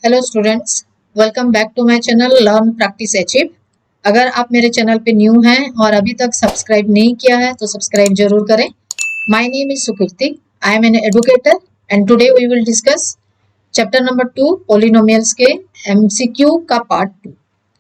Hello students, welcome back to my channel learn practice achieve. अगर आप मेरे channel पे न्यू हैं और अभी तक सब्सक्राइब नहीं किया है तो सब्सक्राइब जरूर करें। My name is Sukirti, I am an educator and today we will discuss chapter number 2 polynomials के एमसीक्यू का पार्ट 2।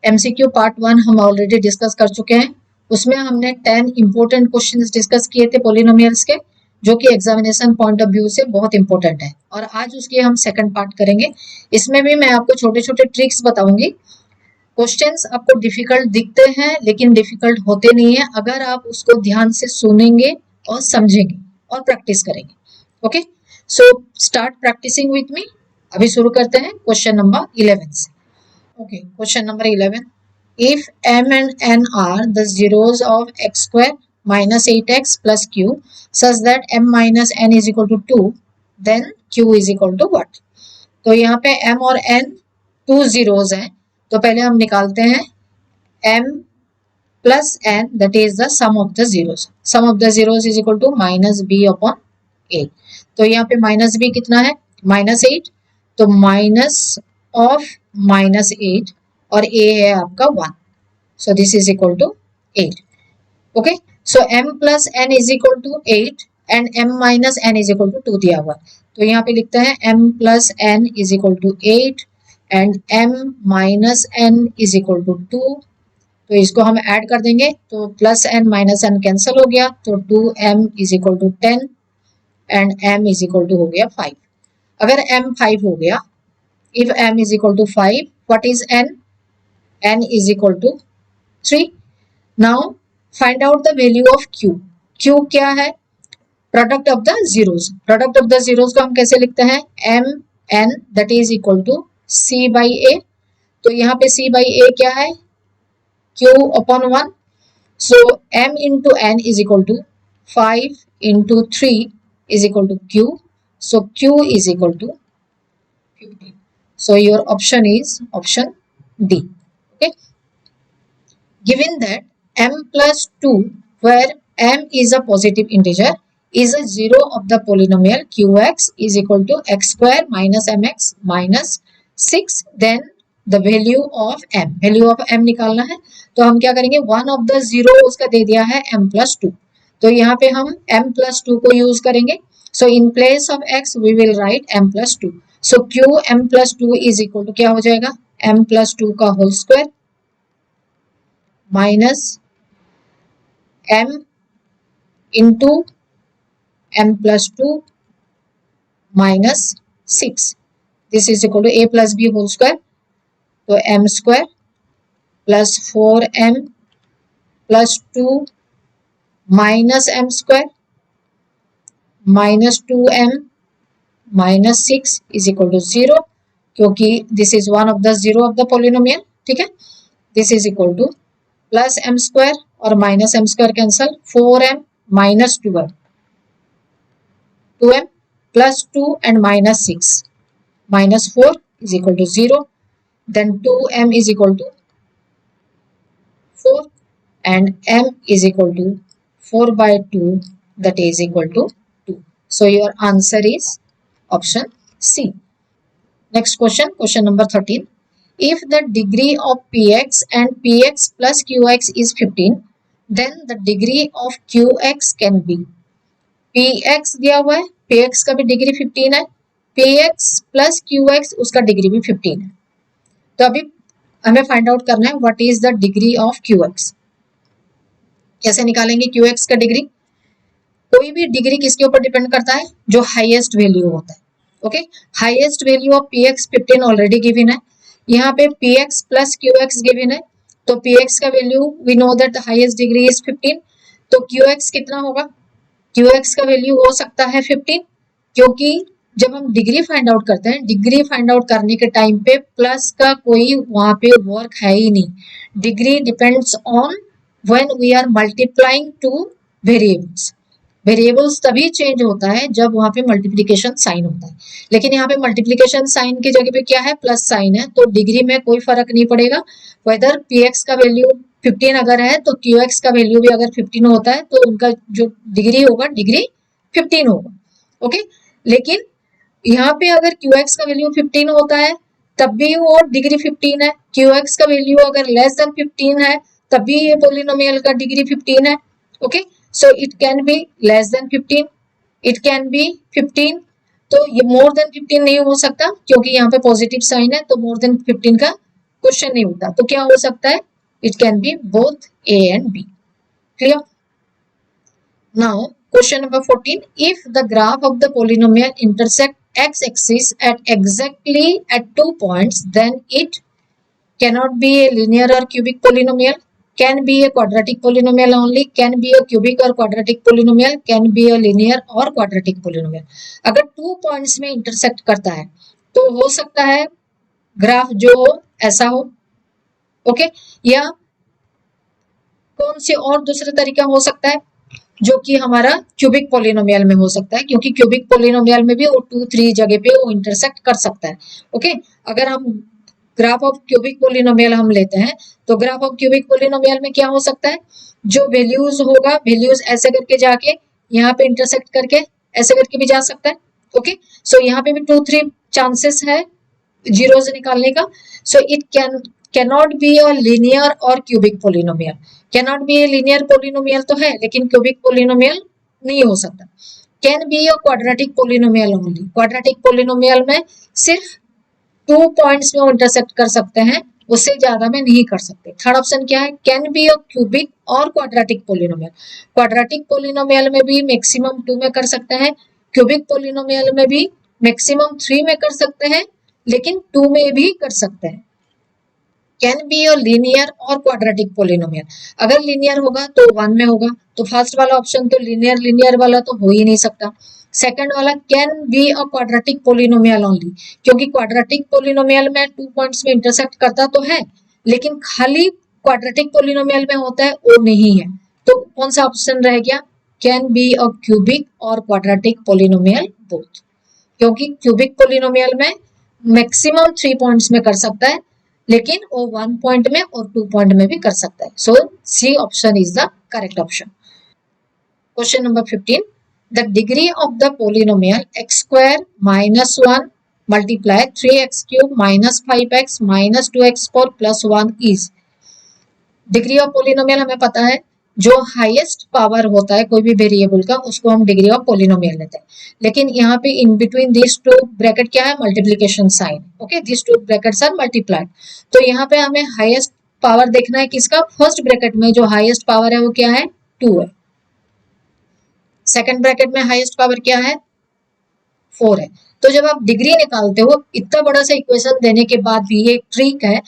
एमसीक्यू पार्ट 1 हम ऑलरेडी डिस्कस कर चुके हैं। उसमें हमने 10 इंपॉर्टेंट क्वेश्चंस डिस्कस किए थे पॉलिनोमियल्स के, जो कि एग्जामिनेशन पॉइंट ऑफ व्यू से बहुत इंपॉर्टेंट है। और आज उसके हम सेकंड पार्ट करेंगे। इसमें भी मैं आपको छोटे छोटे ट्रिक्स बताऊंगी। क्वेश्चंस आपको डिफिकल्ट दिखते हैं लेकिन डिफिकल्ट होते नहीं है अगर आप उसको ध्यान से सुनेंगे और समझेंगे और प्रैक्टिस करेंगे। Okay, so start practicing with me. अभी शुरू करते हैं क्वेश्चन नंबर 11 से। Okay, question number 11, if m and n are the zeros of x square minus 8x plus q such that m minus n is equal to 2, then q is equal to what? तो यहाँ पे m और n 2 zeros हैं, तो पहले हम निकालते हैं m plus n, that is the sum of the zeros. Sum of the zeros is equal to minus b upon a. तो यहाँ पे minus b कितना है? minus 8, तो minus of minus 8 और a है आपका 1. So this is equal to 8. Okay, so m plus n is equal to 8 and m minus n is equal to 2 दिया हुआ। तो यहाँ पे लिखते हैं m plus n is equal to 8 and m minus n is equal to 2। तो इसको हम ऐड कर देंगे तो plus n minus n cancel हो गया, तो 2m is equal to 10 and m is equal to हो गया 5। अगर m 5 हो गया, if m is equal to 5, what is n? n is equal to 3. Now find out the value of q. q क्या है? Product of the zeros. Product of the zeros को हम कैसे लिखते हैं? m n that is equal to c by a। तो यहाँ पे c by a क्या है? q upon 1। so m into n is equal to 5 into 3 is equal to q। so q is equal to 15। so your option is option D. Okay, given that m plus 2 where m is a positive integer is a zero of the polynomial qx is equal to x square minus mx minus 6, then the value of m, value of m निकालना है। तो हम क्या करेंगे? One of the zero उसका दे दिया है m plus 2, तो यहाँ पे हम m plus 2 को यूज करेंगे। So in place of x we will write m plus 2। So q m plus 2 is equal to क्या हो जाएगा? m plus 2 का whole square minus m into m plus 2 minus 6, this is equal to a plus B whole square, तो m square plus 4m plus 2 minus m square minus 2m minus 6 is equal to 0, क्योंकि this is one of the zero of the polynomial. ठीक है, this is equal to plus m square और minus m square cancel, 4m minus 2m plus 2 and minus 6 minus 4 is equal to 0, then 2m is equal to 4 and m is equal to 4 by 2, that is equal to 2. So your answer is option C. Next question, question number 13. If the degree of px and px plus qx is 15, then the degree of qx can be, px दिया हुआ है, px का भी degree 15 है, px plus qx उसका degree भी 15 है। तो अभी हमें फाइंड आउट करना है what is the degree of qx। कैसे निकालेंगे qx का डिग्री? कोई भी डिग्री किसके ऊपर डिपेंड करता है? जो हाईएस्ट वैल्यू होता है। Okay, highest value of px 15 already given है, यहाँ पे px प्लस qx गिवन है, तो px का value we know that the highest degree is 15, तो qx कितना होगा? qx का वैल्यू हो सकता है 15, क्योंकि जब हम डिग्री फाइंड आउट करते हैं, डिग्री फाइंड आउट करने के टाइम पे प्लस का कोई वहां पे वर्क है ही नहीं। Degree depends on when we are multiplying two variables. Variables तभी चेंज होता है जब वहां पे मल्टीप्लिकेशन साइन होता है, लेकिन यहाँ पे मल्टीप्लिकेशन साइन की जगह पे क्या है? प्लस साइन है, तो डिग्री में कोई फर्क नहीं पड़ेगा। वेदर px का वैल्यू 15 अगर है तो qx का वैल्यू भी अगर 15 होता है तो उनका जो डिग्री होगा डिग्री 15 होगा। ओके, लेकिन यहाँ पे अगर qx का वैल्यू 15 होता है तब भी वो डिग्री 15 है। QX का वैल्यू अगर लेस देन 15 है तब भी ये पोलिनोमियल का डिग्री 15 है। Okay, so it can be less than 15, it can B 15, तो ये मोर देन 15 नहीं हो सकता क्योंकि यहाँ पे पॉजिटिव साइन है, तो मोर देन 15 का क्वेश्चन नहीं होता। तो क्या हो सकता है, it can B both A and B। Clear. Now question number 14, if the graph of the polynomial intersect x axis at exactly at 2 points, then it cannot be a linear or cubic polynomial, can be a quadratic polynomial only, can be a cubic or quadratic polynomial, can be a linear or quadratic polynomial। अगर 2 points में intersect करता है तो हो सकता है graph जो हो ऐसा हो। ओके, या कौन से और दूसरे तरीका हो सकता है जो कि हमारा क्यूबिक पोलिनोमियल में हो सकता है, क्योंकि क्यूबिक पोलिनोमियल में भी वो 2-3 जगह पे वो इंटरसेक्ट कर सकता है। ओके, अगर हम ग्राफ ऑफ क्यूबिक पोलिनोमियल हम लेते हैं तो ग्राफ ऑफ क्यूबिक पोलिनोमियल में क्या हो सकता है, जो वैल्यूज होगा वैल्यूज ऐसे करके जाके यहाँ पे इंटरसेक्ट करके ऐसे करके भी जा सकता है। ओके, सो यहाँ पे भी 2-3 चांसेस है जीरोस निकालने का। So it cannot be a linear और cubic polynomial. cannot be a linear polynomial तो है लेकिन क्यूबिक पोलिनोमियल नहीं हो सकता। Can be a quadratic polynomial only, quadratic polynomial में सिर्फ 2 पॉइंट्स में इंटरसेक्ट कर सकते हैं, उससे ज्यादा में नहीं कर सकते। थर्ड ऑप्शन क्या है, कैन बी अ क्यूबिक और क्वाड्रेटिक पोलिनोमियल। क्वाड्रेटिक पोलिनोमियल में भी मैक्सिमम 2 में कर सकते हैं, क्यूबिक पोलिनोमियल में भी मैक्सिमम 3 में कर सकते हैं, लेकिन 2 में भी कर सकते हैं। कैन बी अ लीनियर और क्वाड्रेटिक पोलिनोमियल, अगर लीनियर होगा तो 1 में होगा, तो फर्स्ट वाला ऑप्शन तो लीनियर वाला तो हो ही नहीं सकता। सेकंड वाला can be a quadratic polynomial only, क्योंकि क्वाड्रेटिक पोलिनोमियल में 2 पॉइंट्स में इंटरसेक्ट करता तो है लेकिन खाली क्वाड्रेटिक पोलिनोमियल में होता है वो नहीं है, तो कौन सा ऑप्शन रह गया, कैन बी अ क्यूबिक और क्वाड्रेटिक पोलिनोमियल बोथ, क्योंकि क्यूबिक पोलिनोमियल में मैक्सिमम 3 पॉइंट्स में कर सकता है लेकिन वो 1 पॉइंट में और 2 पॉइंट में भी कर सकता है। So C option is the correct option. Question number 15, the degree of the polynomial x square minus 1 multiply 3x³ minus 5x minus 2x4 plus 1 is. Degree of polynomial हमें पता है जो हाईएस्ट पावर होता है कोई भी वेरिएबल का उसको हम डिग्री ऑफ पोलिनोमियल लेते हैं, लेकिन यहाँ पे इन बिटवीन दिस 2 ब्रैकेट क्या है, multiplication sign. Okay, this 2 brackets are multiplied, तो यहाँ पे हमें हाईएस्ट पावर देखना है किसका, फर्स्ट ब्रैकेट में जो हाईएस्ट पावर है वो क्या है, 2 है। सेकंड ब्रैकेट में हाईएस्ट पावर क्या है, 4 है। तो जब आप डिग्री निकालते हो इतना बड़ा सा इक्वेशन देने के बाद भी ये ट्रिक है,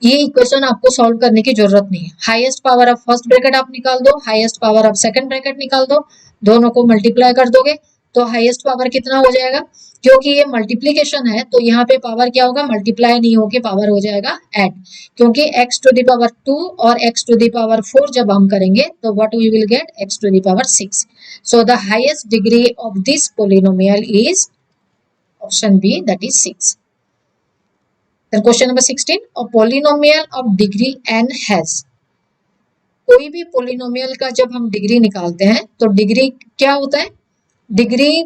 ये इक्वेशन आपको सॉल्व करने की जरूरत नहीं है। Highest power of first bracket आप निकाल दो, highest power of second bracket निकाल दो, दोनों को मल्टीप्लाई कर दोगे तो हाईएस्ट पावर कितना हो जाएगा, क्योंकि ये मल्टीप्लीकेशन है तो यहाँ पे पावर क्या होगा, मल्टीप्लाई नहीं होके पावर हो जाएगा ऐड, क्योंकि x टू द पावर 2 और x टू द पावर 4 जब हम करेंगे तो what we will get, x to the power 6। So the highest degree of this polynomial is option B, that is 6। Then question number 16, a polynomial of degree n has, कोई भी polynomial का जब हम degree निकालते हैं तो degree क्या होता है, डिग्री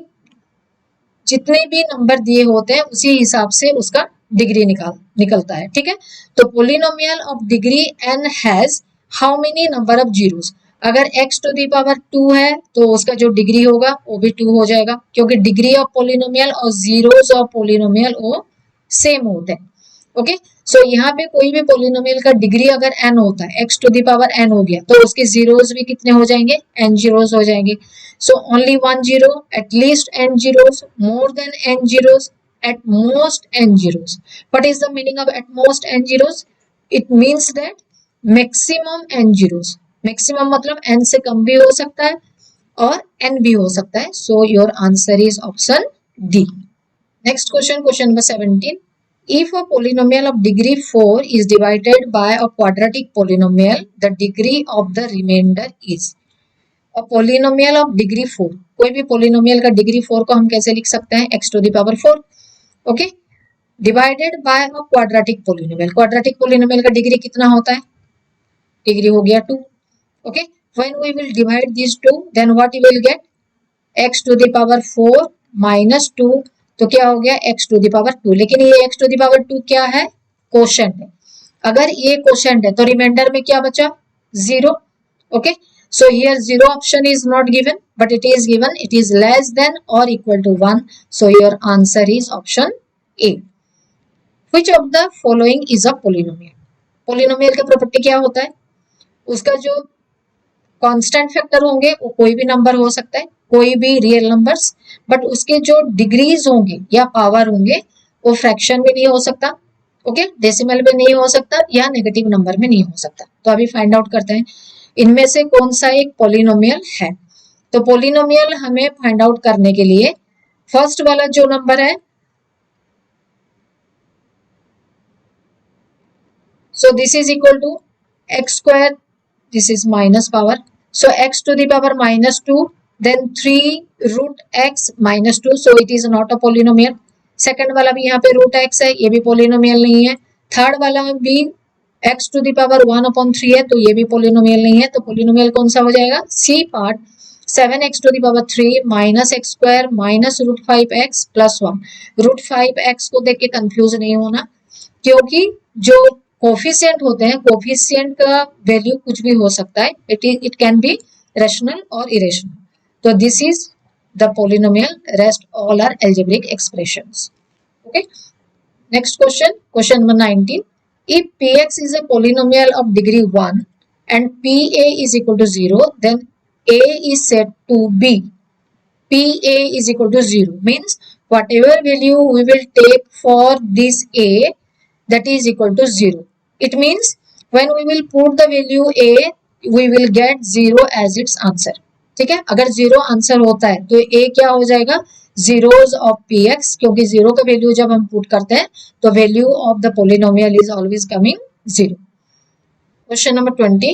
जितने भी नंबर दिए होते हैं उसी हिसाब से उसका डिग्री निकलता है। ठीक है, तो polynomial of degree n has how many number of zeros, अगर x टू द पावर 2 है तो उसका जो डिग्री होगा वो भी 2 हो जाएगा, क्योंकि डिग्री ऑफ पोलिनोमियल और जीरोस ऑफ पोलिनोमियल वो सेम होते हैं। ओके, सो यहाँ पे कोई भी पोलिनोमियल का डिग्री अगर n होता है, x to the power n हो गया तो उसके जीरोस भी कितने हो जाएंगे, n जीरोस हो जाएंगे। So only 1 zero, at least n zeros, more than n zeros, at most n zeros. What is the meaning of at most n zeros? It means that maximum n zeros. Maximum मतलब n से कम भी हो सकता है और n भी हो सकता है. So your answer is option D. Next question, question number 17. If a polynomial of degree 4 is divided by a quadratic polynomial, the degree of the remainder is. A polynomial of degree 4, कोई भी polynomial का degree 4 को हम कैसे लिख सकते हैं, x to the power 4. Okay, divided by a quadratic polynomial. Quadratic polynomial का डिग्री कितना होता है, डिग्री हो गया 2. Okay, when we will divide this 2 then what you will get, x to the power 4 minus 2 तो क्या हो गया x टू द पावर 2, लेकिन ये x टू द पावर 2 क्या है, क्वोशंट है। अगर ये क्वोशंट है तो रिमाइंडर में क्या बचा, 0। Okay, so here 0 option is not given but it is given, it is less than or equal to 1, so your answer is option A. Which of the following is a polynomial? Polynomial का property क्या होता है, उसका जो constant factor होंगे वो कोई भी नंबर हो सकता है, कोई भी रियल नंबर्स, बट उसके जो डिग्रीज होंगे या पावर होंगे वो फ्रैक्शन में नहीं हो सकता, ओके, डेसिमल में नहीं हो सकता या नेगेटिव नंबर में नहीं हो सकता। तो अभी फाइंड आउट करते हैं इनमें से कौन सा एक पोलिनोमियल है। तो पोलिनोमियल हमें फाइंड आउट करने के लिए फर्स्ट वाला जो नंबर है, so this is equal to x square, this is minus power, so x to the power minus 2, then 3 root x minus 2, so it is not a polynomial। Second वाला भी यहाँ पे रूट x है, ये भी polynomial नहीं है। Third वाला भी x टू द पावर 1/3 है, तो ये भी पोलिनोमियल नहीं है। तो पोलिनोमियल कौन सा हो जाएगा, C part, 7x to the power 3 minus x square minus root 5x plus 1। Root 5x को देख के कंफ्यूज नहीं होना, क्योंकि जो कोफिशिएंट होते हैं, कोफिशिएंट का वैल्यू कुछ भी हो सकता है, इट कैन बी रेशनल और इरेशनल। तो this is the polynomial, rest all are algebraic expressions. Okay, next question, question number 19, if px is a polynomial of degree 1 and pa is equal to 0, then a is said to be, pa is equal to 0 means whatever value we will take for this a, that is equal to 0. It means when we will put the value a, we will get 0 as its answer। ठीक है, अगर 0 answer होता है तो a क्या हो जाएगा, zeros of px, क्योंकि 0 का वैल्यू जब हम पुट करते हैं तो value of the polynomial is always coming 0। Question number 20,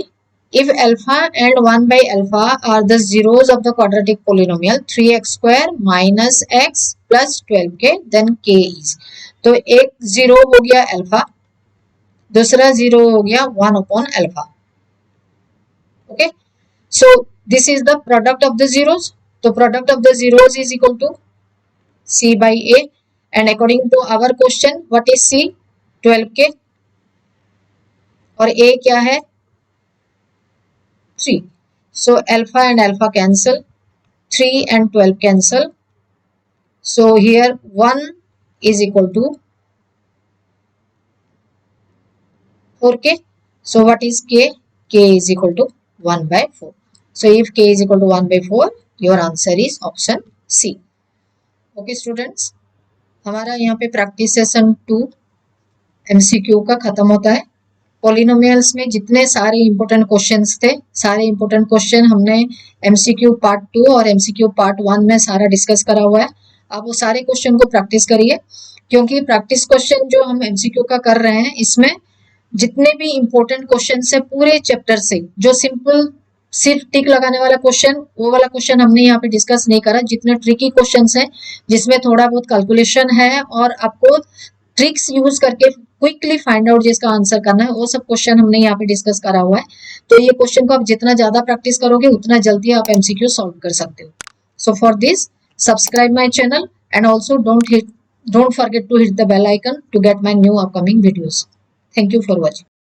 if alpha and 1 by alpha are the zeros of the quadratic polynomial 3x square minus x plus 12k, then k is, तो एक 0 हो गया alpha, दूसरा 0 हो गया 1/अल्फा। Okay, so this is the product of the zeros, तो product of the zeros is equal to c by a, and according to our question what is c, 12k, और a क्या है 3, so alpha and alpha cancel, 3 and 12 cancel, so here 1 is equal to 4k, so what is k, k is equal to 1/4, so if k is equal to 1/4, your answer is option c। Okay students, हमारा यहाँ पे practice session 2 MCQ का खत्म होता है। Polynomials में जितने सारे इंपॉर्टेंट क्वेश्चंस थे, सारे इंपॉर्टेंट क्वेश्चन हमने एमसीक्यू पार्ट 2 और एमसीक्यू पार्ट 1 में सारा डिस्कस करा हुआ है। आप वो सारे क्वेश्चन को प्रैक्टिस करिए, क्योंकि प्रैक्टिस क्वेश्चन जो हम एमसीक्यू का कर रहे हैं इसमें जितने भी इंपॉर्टेंट क्वेश्चन है पूरे चैप्टर से, जो सिंपल सिर्फ टिक लगाने वाला क्वेश्चन, वो वाला क्वेश्चन हमने यहाँ पे डिस्कस नहीं करा। जितने ट्रिकी क्वेश्चंस हैं जिसमें थोड़ा बहुत कैलकुलेशन है और आपको ट्रिक्स यूज करके क्विकली फाइंड आउट जिसका आंसर करना है, वो सब क्वेश्चन हमने यहाँ पे डिस्कस करा हुआ है। तो ये क्वेश्चन को आप जितना ज्यादा प्रैक्टिस करोगे उतना जल्दी आप एमसीक्यू सॉल्व कर सकते हो। So for this subscribe my channel and also don't forget to hit the bell icon to get my new upcoming videos. Thank you for watching.